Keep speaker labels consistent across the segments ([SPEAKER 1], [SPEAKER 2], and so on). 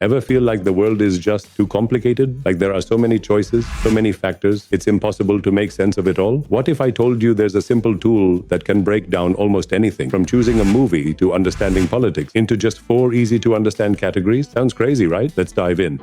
[SPEAKER 1] Ever feel like the world is just too complicated? Like there are so many choices, so many factors, it's impossible to make sense of it all? What if I told you there's a simple tool that can break down almost anything, from choosing a movie to understanding politics, into just 4 easy-to-understand categories? Sounds crazy, right? Let's dive in.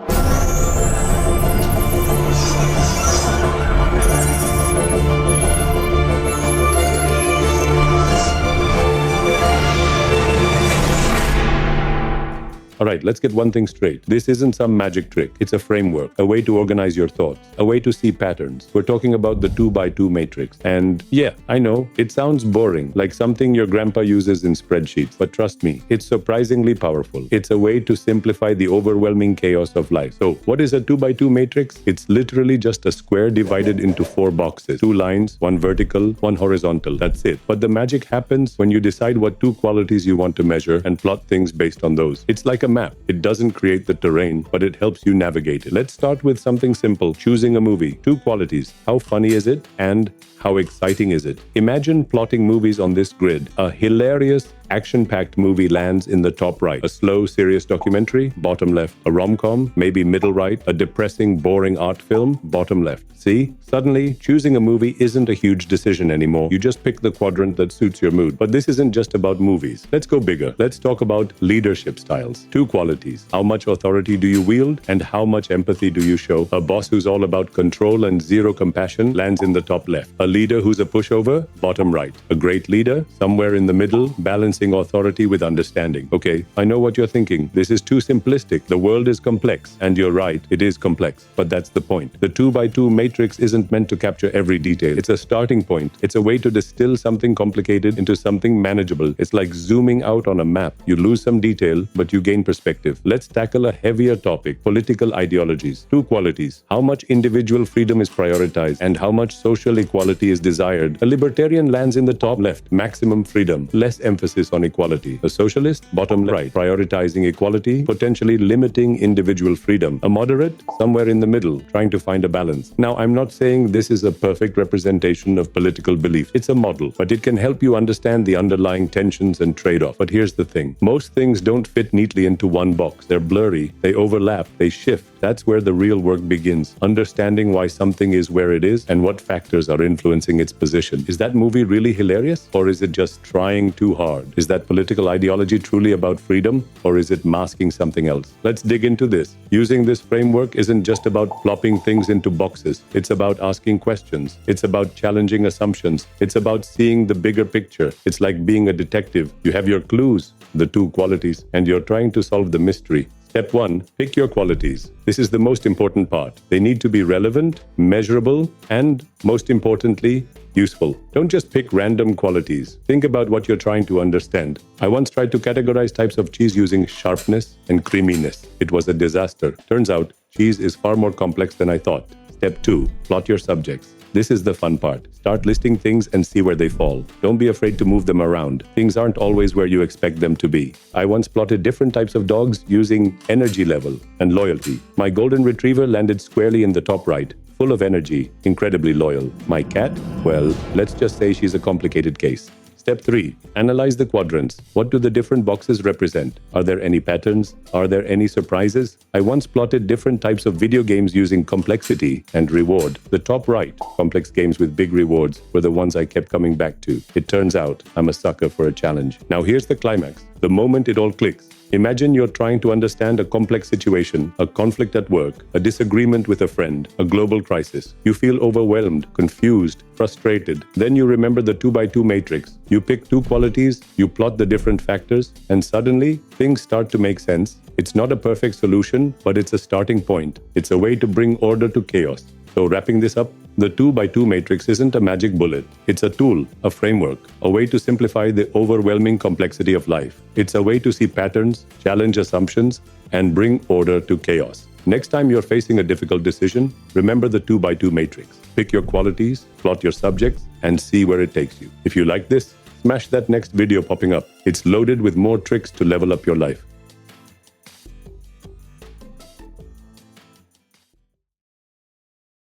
[SPEAKER 1] All right, let's get one thing straight. This isn't some magic trick. It's a framework, a way to organize your thoughts, a way to see patterns. We're talking about the 2x2 matrix. And yeah, I know, it sounds boring, like something your grandpa uses in spreadsheets. But trust me, it's surprisingly powerful. It's a way to simplify the overwhelming chaos of life. So what is a 2x2 matrix? It's literally just a square divided into 4 boxes. 2 lines, 1 vertical, 1 horizontal. That's it. But the magic happens when you decide what 2 qualities you want to measure and plot things based on those. It's like a map. It doesn't create the terrain, but it helps you navigate it. Let's start with something simple. Choosing a movie. 2 qualities. How funny is it? And how exciting is it? Imagine plotting movies on this grid. A hilarious, action-packed movie lands in the top right. A slow, serious documentary, bottom left. A rom-com, maybe middle right. A depressing, boring art film, bottom left. See? Suddenly, choosing a movie isn't a huge decision anymore. You just pick the quadrant that suits your mood. But this isn't just about movies. Let's go bigger. Let's talk about leadership styles. 2 qualities. How much authority do you wield and how much empathy do you show? A boss who's all about control and zero compassion lands in the top left. A leader who's a pushover, bottom right. A great leader, somewhere in the middle, balancing authority with understanding. Okay, I know what you're thinking. This is too simplistic. The world is complex. And you're right, it is complex. But that's the point. The 2x2 matrix isn't meant to capture every detail. It's a starting point. It's a way to distill something complicated into something manageable. It's like zooming out on a map. You lose some detail, but you gain perspective. Let's tackle a heavier topic, political ideologies. 2 qualities. How much individual freedom is prioritized and how much social equality is desired. A libertarian lands in the top left, maximum freedom, less emphasis on equality. A socialist, bottom right, prioritizing equality, potentially limiting individual freedom. A moderate, somewhere in the middle, trying to find a balance. Now, I'm not saying this is a perfect representation of political belief. It's a model, but it can help you understand the underlying tensions and trade-off. But here's the thing. Most things don't fit neatly into one box. They're blurry, they overlap, they shift. That's where the real work begins. Understanding why something is where it is and what factors are influencing its position. Is that movie really hilarious? Or is it just trying too hard? Is that political ideology truly about freedom? Or is it masking something else? Let's dig into this. Using this framework isn't just about plopping things into boxes. It's about asking questions. It's about challenging assumptions. It's about seeing the bigger picture. It's like being a detective. You have your clues, the 2 qualities, and you're trying to solve the mystery. Step 1, pick your qualities. This is the most important part. They need to be relevant, measurable, and, most importantly, useful. Don't just pick random qualities. Think about what you're trying to understand. I once tried to categorize types of cheese using sharpness and creaminess. It was a disaster. Turns out, cheese is far more complex than I thought. Step 2, plot your subjects. This is the fun part. Start listing things and see where they fall. Don't be afraid to move them around. Things aren't always where you expect them to be. I once plotted different types of dogs using energy level and loyalty. My golden retriever landed squarely in the top right, full of energy, incredibly loyal. My cat? Well, let's just say she's a complicated case. Step 3. Analyze the quadrants. What do the different boxes represent? Are there any patterns? Are there any surprises? I once plotted different types of video games using complexity and reward. The top right, complex games with big rewards, were the ones I kept coming back to. It turns out I'm a sucker for a challenge. Now here's the climax. The moment it all clicks. Imagine you're trying to understand a complex situation, a conflict at work, a disagreement with a friend, a global crisis. You feel overwhelmed, confused, frustrated. Then you remember the 2x2 matrix. You pick 2 qualities, you plot the different factors, and suddenly things start to make sense. It's not a perfect solution, but it's a starting point. It's a way to bring order to chaos. So wrapping this up, the 2x2 matrix isn't a magic bullet. It's a tool, a framework, a way to simplify the overwhelming complexity of life. It's a way to see patterns, challenge assumptions, and bring order to chaos. Next time you're facing a difficult decision, remember the 2x2 matrix. Pick your qualities, plot your subjects, and see where it takes you. If you like this, smash that next video popping up. It's loaded with more tricks to level up your life.